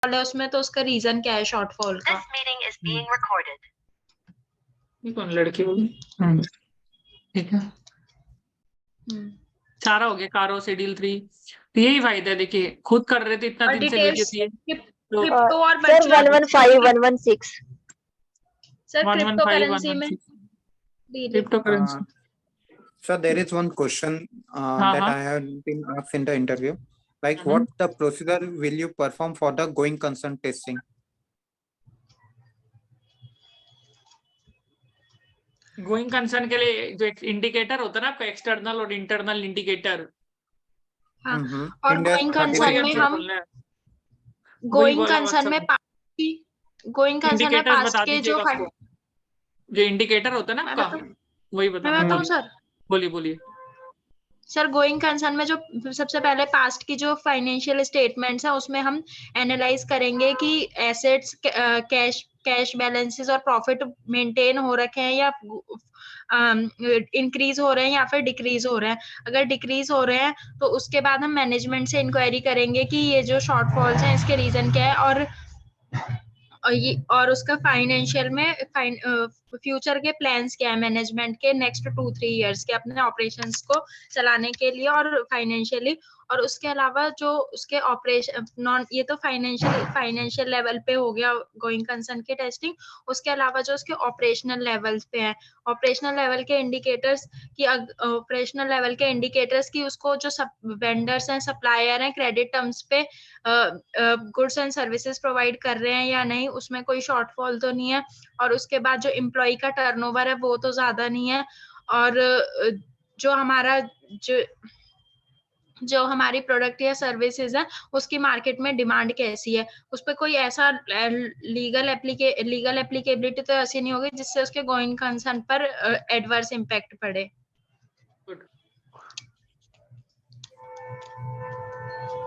है उसमें, तो उसका रीजन क्या है शॉर्टफॉल का? ये कौन लड़की होगी? ठीक है, सारा हो गया कारो शेड्यूल 3। तो यही फायदा है, देखिए खुद कर रहे थे इतना और दिन से वीडियो डिटेल्स दिए। तो क्रिप्टो और sir virtual 115 116 sir crypto 115 currency में 116 crypto currency. So there is one question that I have been asked in the interview. Like, what the procedure will you perform for the going concern testing? Going concern के लिए जो indicator होता है ना आपका, external और internal indicator, हाँ, और India's गोइंग 30 कंसर्न में हम गोइंग कंसर्न में इंडिकेटर्स पास्ट बता के जो दीजिएगा उसको, जो इंडिकेटर होता है ना आपका वही मैं बताऊं सर? बोलिए बोलिए। सर गोइंग कंसर्न में जो सबसे पहले पास्ट की जो फाइनेंशियल स्टेटमेंट्स है उसमें हम एनालाइज करेंगे कि एसेट्स, कैश बैलेंसेस और प्रॉफिट मेंटेन हो रखे हैं या इंक्रीज हो रहे हैं या फिर डिक्रीज हो रहे हैं। अगर डिक्रीज हो रहे हैं तो उसके बाद हम मैनेजमेंट से इंक्वायरी करेंगे कि ये जो शॉर्टफॉल्स हैं इसके रीजन क्या है, और उसका फाइनेंशियल में फ्यूचर के प्लान्स क्या है मैनेजमेंट के नेक्स्ट 2-3 इयर्स के अपने ऑपरेशंस को चलाने के लिए और फाइनेंशियली। और उसके अलावा जो उसके ऑपरेशन ये तो फाइनेंशियल लेवल पे हो गया गोइंग कंसर्न की टेस्टिंग। उसके अलावा जो उसके ऑपरेशनल लेवल्स पे है, ऑपरेशनल लेवल के इंडिकेटर्स की उसको जो वेंडर्स हैं, सप्लायर हैं, क्रेडिट टर्म्स पे गुड्स एंड सर्विसेज प्रोवाइड कर रहे हैं या नहीं, उसमें कोई शॉर्टफॉल तो नहीं है। और उसके बाद जो एम्प्लॉय का टर्नओवर है वो तो ज्यादा नहीं है। और जो हमारी प्रोडक्ट या सर्विसेज है उसकी मार्केट में डिमांड कैसी है, उस पर कोई ऐसा लीगल एप्लीकेबिलिटी तो ऐसी नहीं होगी जिससे उसके गोइंग कंसर्न पर एडवर्स इम्पैक्ट पड़े।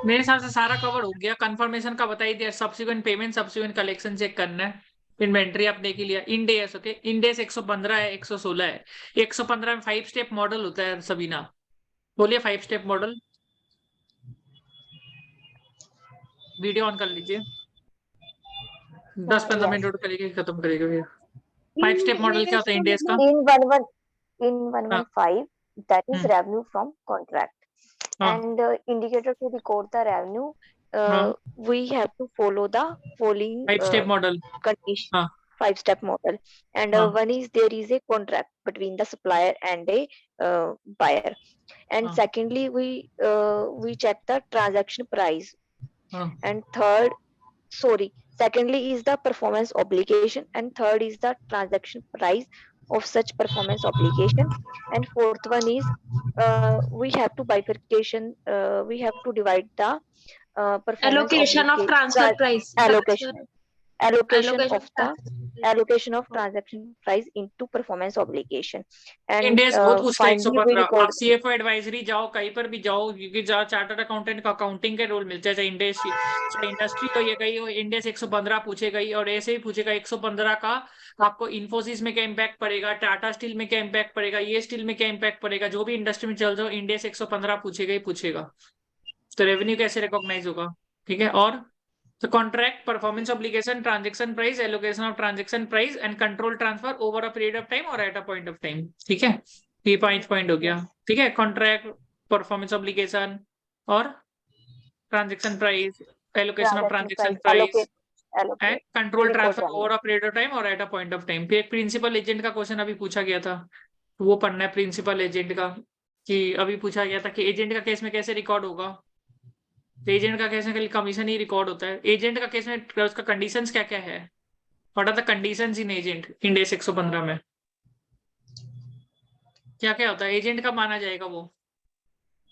मेरे हिसाब से सारा कवर हो गया। कंफर्मेशन का बता ही दिया, subsequent payment, subsequent collection check करना है, इन्वेंट्री आप देख ही लिया। इंडेस ओके, इंडेस 115 है, 116 है। 115 में 5 स्टेप मॉडल होता है। सबीना बोलिए 5 स्टेप मॉडल। वीडियो ऑन कर लीजिए, 10-15 मिनट रोड करेगी, खत्म करेगा भैया। 5 स्टेप मॉडल क्या होता है इंडेस का? in 115 that is revenue from contract and indicator to record the revenue we have to follow the following 5 step model condition 5-step model and one is there is a contract between the supplier and a buyer and secondly we check the transaction price and secondly is the performance obligation and third is the transaction price of such performance obligation and fourth one is we have to bifurcation we have to divide the performance Allocation of transfer price. allocation of transaction price into performance obligation and इंडेस बहुत पूछता है। finally we 115 record आप CFO advisory जाओ, कहीं पर भी जाओ, क्योंकि जहाँ चार्टर्ड अकाउंटेंट का अकाउंटिंग के रोल मिलता है, चाहे इंडेस चाहे इंडस्ट्री हो, ये कहीं हो, इंडेस 115 पूछेगा ही। और ऐसे ही पूछेगा 115 का आपको इन्फोसिस में क्या इम्पैक्ट पड़ेगा, टाटा स्टील में क्या इम्पैक्ट पड़ेगा, ये स्टील में क्या इम्पैक्ट पड़ेगा, जो भी इंडस्ट्री में चल जाओ इंडेस 115 पूछेगा ही पूछेगा। तो रेवेन्यू कैसे रिकॉग्नाइज होगा? ठीक है। और तो contract, performance obligation, transaction price, allocation of transaction price and control transfer over a period of time और at a point of time. ठीक है, ये 5 पॉइंट हो गया। ठीक है, कॉन्ट्रैक्ट, परफॉर्मेंस ऑब्लिगेशन और transaction price, allocation of transaction price and control transfer over a period of time और at a point of time. फिर एक प्रिंसिपल एजेंट का क्वेश्चन अभी पूछा गया था, तो वो पढ़ना है प्रिंसिपल एजेंट का। कि अभी पूछा गया था कि एजेंट का केस में कैसे रिकॉर्ड होगा। तो एजेंट का केस में खाली कमीशन ही रिकॉर्ड होता है। एजेंट का केस में उसका कंडीशंस क्या क्या है, what are the conditions in agent Ind AS 115 में क्या क्या होता है, एजेंट का माना जाएगा वो।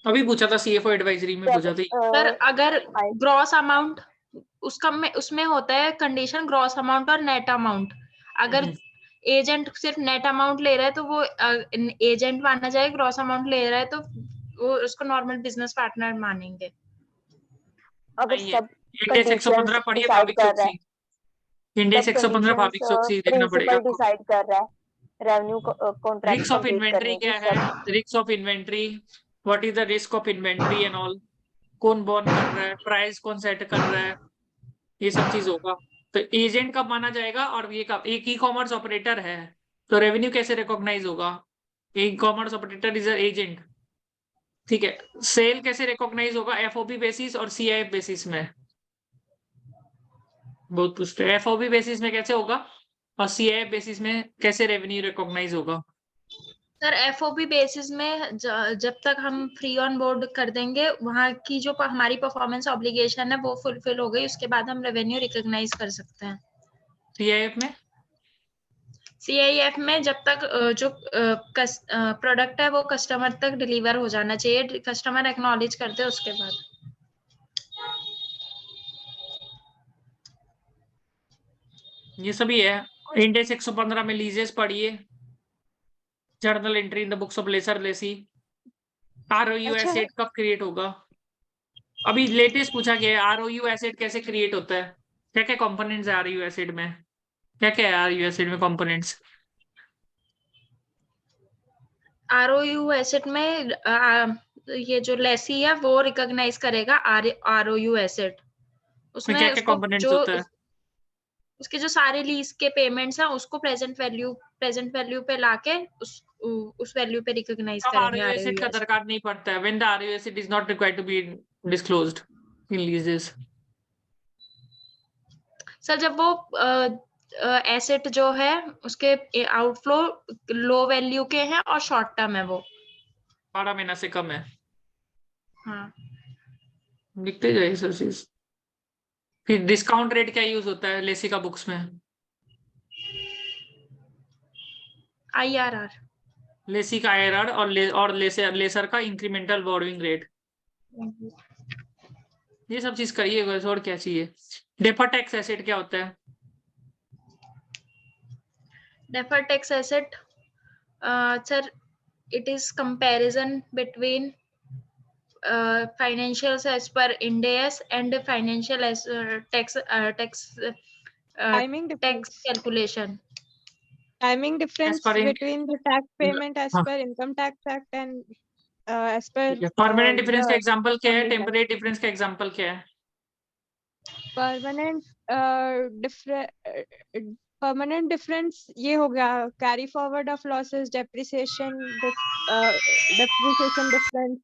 अभी पूछा था सीएफओ एडवाइजरी में पूछा था। सर अगर ग्रॉस अमाउंट उसमें होता है कंडीशन ग्रॉस अमाउंट और नेट अमाउंट। अगर एजेंट सिर्फ नेट अमाउंट ले रहा है तो वो एजेंट माना जाएगा, ग्रॉस अमाउंट ले रहा है तो वो उसको नॉर्मल बिजनेस पार्टनर मानेंगे। अगर सब इंडेस 115 पढ़िए भाविक सोक्सी, इंडेस 115 भाविक सोक्सी देखना पड़ेगा आपको। डिसाइड कर रहा है revenue contract risk of complete inventory करने क्या की है, सब risk of inventory, what is the risk of inventory and all, कौन बॉर्न कर रहा है, प्राइस कौन सेट कर रहा है, ये सब चीज होगा। तो एजेंट कब माना जाएगा, और ये कब, एक ई कॉमर्स ऑपरेटर है तो रेवेन्यू कैसे रिकॉग्नाइज होगा, e commerce operator is agent, ठीक है। सेल कैसे रिकॉग्नाइज होगा, एफओबी बेसिस और सीआईएफ बेसिस में, बहुत पूछते हैं। एफओबी बेसिस में कैसे होगा और सीआईएफ बेसिस में कैसे रेवेन्यू रिकॉग्नाइज होगा। सर एफओबी बेसिस में जब तक हम फ्री ऑन बोर्ड कर देंगे, वहाँ की जो हमारी परफॉर्मेंस ऑब्लिगेशन है वो फुलफिल हो गई, उसके बाद हम रेवेन्यू रिकॉग्नाइज कर सकते हैं। सीआईएफ में, सीआईएफ में जब तक जो प्रोडक्ट है वो कस्टमर तक डिलीवर हो जाना चाहिए, कस्टमर एक्नॉलेज करते हैं उसके बाद। ये सभी है। इंडेक्स 115 में लीजेस पढ़िए, journal entry in the books of lessor lessee. ROU अच्छा एसेट कब क्रिएट होगा, अभी लेटेस्ट पूछा गया है। आरओयू एसेट कैसे क्रिएट होता है, क्या क्या कंपोनेंट्स है आरओयू एसेट में, क्या क्या है आरओयू एसेट में कंपोनेंट्स। आरओयू एसेट में ये जो लेसी है वो रिकॉग्नाइज करेगा आरओयू एसेट। में उसमें क्या क्या उसको कंपोनेंट्स जो होता है। उसके जो सारे लीज के पेमेंट्स हैं उसको प्रेजेंट वैल्यू पे लाके उस वैल्यू पे रिकॉग्नाइज अब करेंगे आरओयू एसेट आरओयू का एसेट। दरकार नहीं पड़ता है, when the ROU asset is not required to be disclosed in leases. Sir जब वो एसेट जो है उसके आउटफ्लो लो वैल्यू के हैं और शॉर्ट टर्म है वो 12 महीना से कम है, हाँ। लिखते जाइए सर चीज। फिर डिस्काउंट रेट क्या यूज होता है लेसी का बुक्स में, आईआरआर। लेसी का आईआरआर और लेसर का इंक्रीमेंटल बोरोइंग रेट, ये सब चीज करिए बस, और क्या चाहिए। डेफर टैक्स एसेट क्या होता है, deferred tax asset, sir, it is comparison between financials as per Ind AS and financial as tax Timing tax difference. calculation. Timing difference per in- between the tax payment as हाँ, per Income Tax Act and as per permanent difference का the example क्या है, only tax. Temporary difference का example क्या है। Permanent permanent difference ये हो गया carry forward of losses, depreciation difference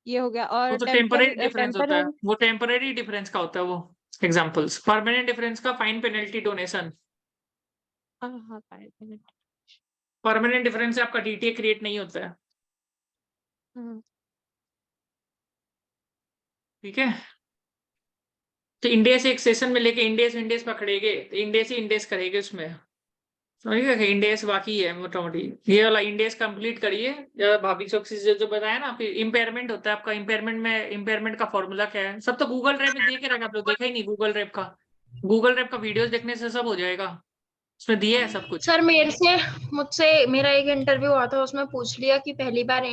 ये हो गया, वो और तो टेम्परेरी डिफरेंस होता है, temporary वो टेम्परेरी डिफरेंस का होता है वो एग्जांपल्स। परमानेंट डिफरेंस का फाइन पेनल्टी डोनेशन। हाँ permanent परमानेंट डिफरेंस से आपका डीटीए क्रिएट नहीं होता है, ठीक है। तो इंडिया से एक सेशन में लेके इंडेस पकड़ेंगे तो इंडेस ही इंडेस करेंगे उसमें, समझिएगा कि इंडेस बाकी है मोटा मोटी। ये वाला इंडेस कंप्लीट करिए, भाभी चौकसी से जो बताया ना। फिर इम्पेयरमेंट होता है आपका, इम्पेयरमेंट में इम्पेयरमेंट का फॉर्मूला क्या है, सब तो गूगल ड्राइव में देखे रहेगा, आप लोग देखा ही नहीं गूगल ड्राइव का। गूगल ड्राइव का वीडियोस देखने से सब हो जाएगा, उसमें दिया है सब कुछ। सर मुझसे मेरा एक इंटरव्यू हुआ था, उसमें पूछ लिया कि पहली बार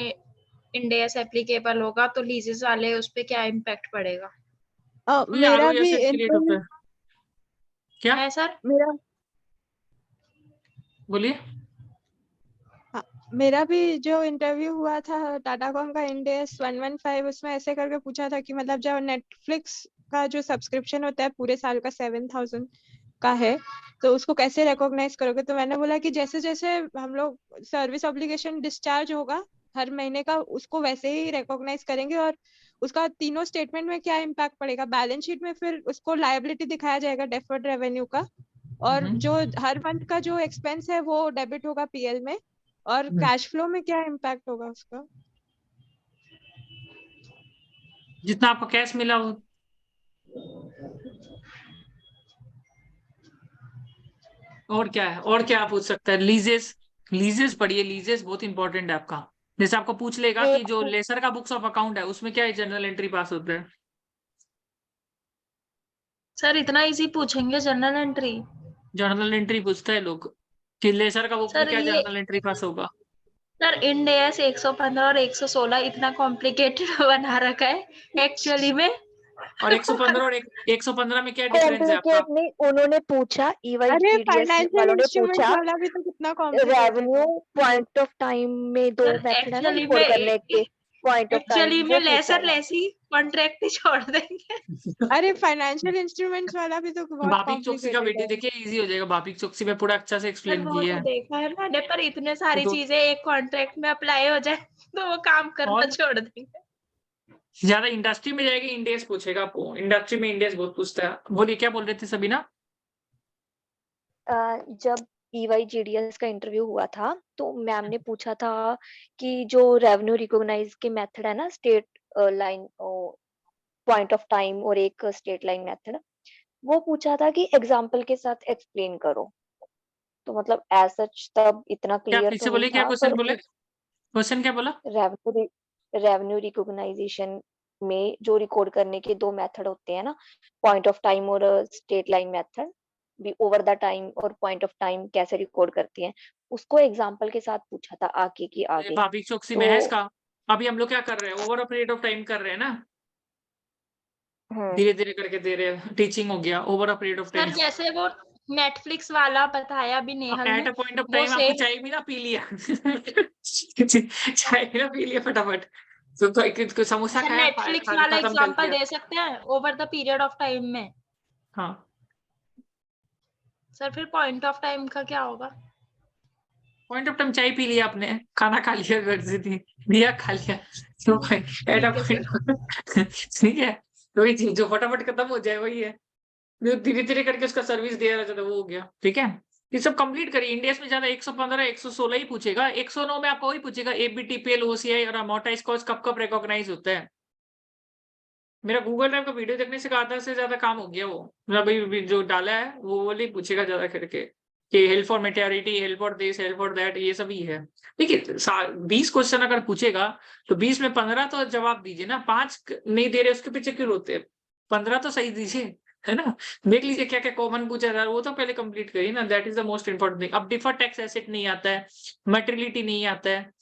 Ind AS एप्लीकेबल होगा तो लीजेस वाले उस पे क्या इम्पैक्ट पड़ेगा। तो ये मेरा आरओई भी एसेट क्रिएट होता है क्या, है सर। बोलिए। मेरा भी जो इंटरव्यू हुआ था टाटा कॉम का Ind AS 115, उसमें ऐसे करके पूछा था कि मतलब जब नेटफ्लिक्स का जो सब्सक्रिप्शन होता है पूरे साल का 7,000 का है, तो उसको कैसे रिकॉग्नाइज करोगे। तो मैंने बोला कि जैसे जैसे हम लोग सर्विस ऑब्लिगेशन डिस्चार्ज होगा हर महीने का, उसको वैसे ही रिकॉग्नाइज करेंगे, और उसका तीनों स्टेटमेंट में क्या इम्पैक्ट पड़ेगा, बैलेंस शीट में फिर उसको लायबिलिटी दिखाया जाएगा डेफर्ड रेवेन्यू का, और जो हर मंथ का जो एक्सपेंस है वो डेबिट होगा पीएल में, और कैश फ्लो में क्या इम्पैक्ट होगा उसका। जितना आपको कैश मिला वो, और क्या है, और क्या पूछ सकता है। लीजेस पढ़िए, लीजेस बहुत इंपॉर्टेंट है आपका। जैसे आपको पूछ लेगा कि जो लेसर का बुक्स ऑफ अकाउंट है उसमें क्या जनरल एंट्री पास होता है। सर इतना इजी पूछेंगे जनरल एंट्री। जर्नल एंट्री पूछता है लोग कि लेसर का बुक में सर क्या ये जर्नल एंट्री पास होगा। सर Ind AS 115 और 116 इतना कॉम्प्लिकेटेड बना रखा है एक्चुअली में। और 115 और 115 में क्या डिफरेंस है आपका। कॉम्प्लिकेट नहीं, उन्होंने पूछा, EY अरे TDS फाइनेंशियल वालों ने इंस्ट्रूमेंट पूछा वाला भी तो कितना कॉम्प्लिकेटेड रेवेन्यू है। पॉइंट ऑफ टाइम में दो सर मेथड है ना एक्चुअली रिकॉर्ड में करने के। पॉइंट ऑफ एक्चुअली टाइम में लेसर लेसी कॉन्ट्रैक्ट ही छोड़ देंगे। अरे फाइनेंशियल इंस्ट्रूमेंट्स वाला भी तो बहुत भापिक चोक्सी का वीडियो कॉम्प्लिकेटेड है। देखिए, इजी हो जाएगा। भापिक चोक्सी में पूरा अच्छा से सर एक्सप्लेन वो किया तो है। देखा है मैंने, पर इतने सारी तो चीजें एक कॉन्ट्रैक्ट में अप्लाई हो जाए तो वो काम करना और छोड़ देंगे। ज्यादा इंडस्ट्री में जाएगी, इंडेस पूछेगा आपको। इंडस्ट्री में इंडेस बहुत पूछता है। बोलिए क्या बोल रहे थे सबीना? जब EY GDS का इंटरव्यू हुआ था तो मैम ने पूछा था कि जो रेवेन्यू रिकॉग्नाइज के मेथड है ना, state line point of time और एक स्टेट लाइन मेथड, वो पूछा था कि एग्जाम्पल के साथ एक्सप्लेन करो। तो मतलब एज सच तब इतना क्या क्लियर फिर तो से नहीं बोलिए, क्या था, क्वेश्चन पर बोले? क्वेश्चन क्या बोला? रेवेन्यू रिकॉग्नाइजेशन में जो रिकॉर्ड करने के दो मेथड होते हैं ना, पॉइंट ऑफ टाइम और स्टेट लाइन मेथड, भी ओवर द टाइम और पॉइंट ऑफ टाइम कैसे रिकॉर्ड करती हैं, उसको एग्जांपल के साथ पूछा था आगे की आगे। भापिक चोक्सी में है तो इसका। अभी हम लोग क्या कर रहे हैं, over a period of time कर रहे हैं ना, हम्म धीरे धीरे करके दे रहे हैं। टीचिंग हो गया, over a period of sir time. जैसे वो नेटफ्लिक्स वाला बताया भी नेहल एट ने, अ पॉइंट ऑफ वो टाइम आपकी सेम चाय भी ना पी लिया। चाय भी ना पी लिया फटाफट। तो समोसा सर खाया, नेटफ्लिक्स वाला खत्म कर एग्जांपल दिया। दे सकते हैं over the period of time में। हाँ, सर फिर पॉइंट ऑफ टाइम का क्या होगा? पॉइंट ऑफ टाइम चाय पी लिया आपने, खाना खा लिया, घर से दिया खा लिया, तो एट अ ठीक है सर। पॉइंट। ठीक है, तो वही चीज जो फटाफट खत्म हो जाए वही है, जो धीरे धीरे करके उसका सर्विस दिया रहता था वो हो गया। ठीक है, ये सब कंप्लीट करिए। इंडिया में ज्यादा 115 116 ही पूछेगा। 109 में आपको वही पूछेगा, एबीटीपीएल ओसीआई और अमोर्टाइज कॉस्ट कब कब रिकॉग्नाइज होता है। मेरा गूगल ड्राइव का वीडियो देखने से आधा से ज्यादा काम हो गया। वो मतलब अभी जो डाला है वो वाली पूछेगा ज्यादा करके, कि help for maternity, help for this, help for that, ये सब ही है। ठीक है, 20 क्वेश्चन अगर पूछेगा तो 20 में 15 तो जवाब दीजिए ना। 5 नहीं दे रहे उसके पीछे क्यों रोते हैं? 15 तो सही दीजिए, है ना। देख लीजिए क्या क्या कॉमन पूछा जा रहा है, वो तो पहले कंप्लीट करिए ना। That is the most important thing. अब डिफर टैक्स एसेट नहीं आता है, मटेरियलिटी नहीं आता है,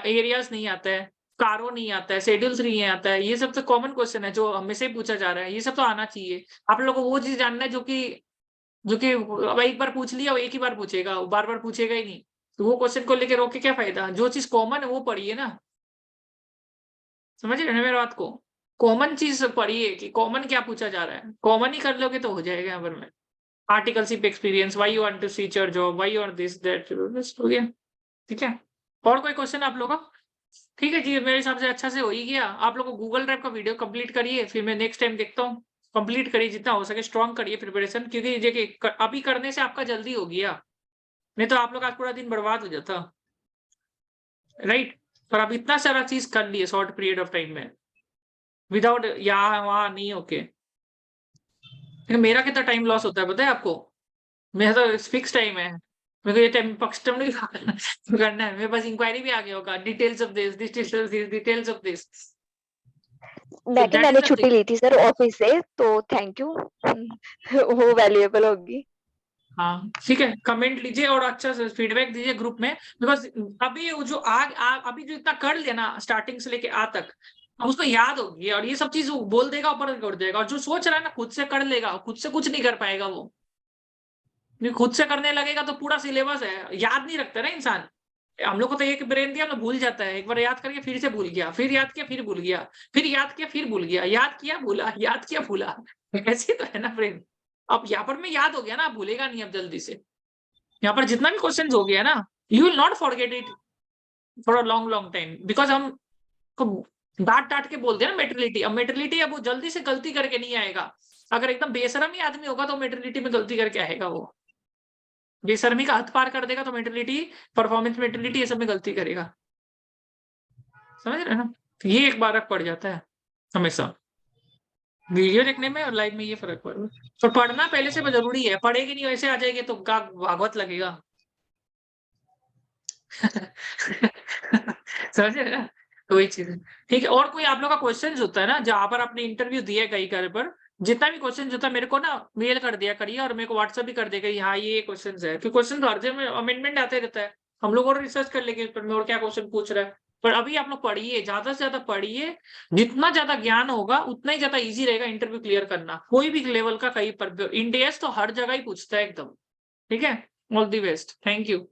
एरियाज नहीं आता है, कारो नहीं आता है, शेड्यूल 3 नहीं आता है। ये सब तो कॉमन क्वेश्चन है जो हमेशा ही पूछा जा रहा है। ये सब तो आना चाहिए। आप लोगों को वो चीज जानना है जो कि अब एक बार पूछ लिया, एक ही बार पूछेगा, बार बार पूछेगा ही नहीं। तो वो क्वेश्चन को लेके रोके क्या फायदा? जो चीज कॉमन है वो पढ़िए ना। समझ रहे हैं मेरी बात को? कॉमन चीज पढ़िए कि कॉमन क्या पूछा जा रहा है। कॉमन ही कर लोगे तो हो जाएगा। यहाँ पर में articleship experience, why you want to switch your job, why you want this that, बस हो गया। ठीक है, और कोई क्वेश्चन आप लोगों का? ठीक है जी, मेरे हिसाब से अच्छा से हो ही गया। आप लोग को गूगल ड्राइव का वीडियो कंप्लीट करिए, फिर मैं नेक्स्ट टाइम देखता हूँ। कंप्लीट करिए जितना हो सके, स्ट्रॉन्ग करिए प्रिपरेशन, क्योंकि देखिए अभी करने से आपका जल्दी हो गया, नहीं तो आप लोग आज पूरा दिन बर्बाद हो जाता। राइट, पर अब इतना सारा चीज कर लिए शॉर्ट पीरियड ऑफ टाइम में, विदाउट यहाँ वहां नहीं होके। फिर मेरा कितना टाइम लॉस होता है पता है आपको? मेरा तो फिक्स टाइम है। मेरे को ये टाइम कस्टम नहीं करना है। मेरे पास इंक्वायरी भी आ गया होगा, details of this, details of this. मैंने छुट्टी ली थी सर ऑफिस से, तो थैंक यू। वो वैल्यूएबल होगी। हाँ ठीक है, कमेंट लीजिए और अच्छा से फीडबैक दीजिए ग्रुप में। बिकॉज अभी जो अभी जो इतना कर लिया ना स्टार्टिंग से लेके आ तक, अब उसको याद होगी और ये सब चीज वो बोल देगा, ऊपर कर देगा। और जो सोच रहा है ना खुद से कर लेगा, खुद से कुछ नहीं कर पाएगा वो। खुद से करने लगेगा तो पूरा सिलेबस है, याद नहीं रखता ना इंसान। हम लोग को तो एक ब्रेन दिया ना, भूल जाता है। एक बार याद करके फिर से भूल गया, फिर याद किया फिर भूल गया, फिर याद किया फिर भूल गया, याद किया भूला, याद किया भूला। ऐसे तो है ना ब्रेन। अब यहाँ पर में याद हो गया ना, भूलेगा नहीं अब जल्दी से। यहाँ पर जितना भी क्वेश्चन हो गया ना, you will not forget it for a long long time. Because हम को डांट डांट के बोलते हैं ना मेटरलिटी। अब मेटरलिटी अब वो जल्दी से गलती करके नहीं आएगा। अगर एकदम बेशरम ही आदमी होगा तो मेटरलिटी में गलती करके आएगा वो। बेशर्मी का हद पार कर देगा तो मेंटलिटी, परफॉर्मेंस मेंटलिटी, ये सब में गलती करेगा। समझ रहे हैं ना? तो ये एक बार पड़ जाता है हमेशा, वीडियो देखने में और लाइव में ये फर्क पड़ेगा। तो पढ़ना पहले से जरूरी है। पढ़ेगी नहीं वैसे आ जाएगी तो भागवत लगेगा। समझ रहे ना? तो वही चीज है। ठीक है, और कोई आप लोग का क्वेश्चन होता है ना जहां पर आपने इंटरव्यू दिया कई कार्य पर, जितना भी क्वेश्चन होता है मेरे को ना मेल कर दिया करिए और मेरे को व्हाट्सएप भी कर देगा। हाँ ये क्वेश्चन है, क्योंकि क्वेश्चन तो हर जगह में अमेंडमेंट आते रहता है। हम लोग और रिसर्च कर लेंगे इस पर में और क्या क्वेश्चन पूछ रहा है। पर अभी आप लोग पढ़िए, ज्यादा से ज्यादा पढ़िए। जितना ज्यादा ज्ञान होगा उतना ही ज्यादा इजी रहेगा इंटरव्यू क्लियर करना, कोई भी लेवल का। कहीं पर इंडिया तो हर जगह ही पूछता है एकदम। ठीक है, all the best, thank you.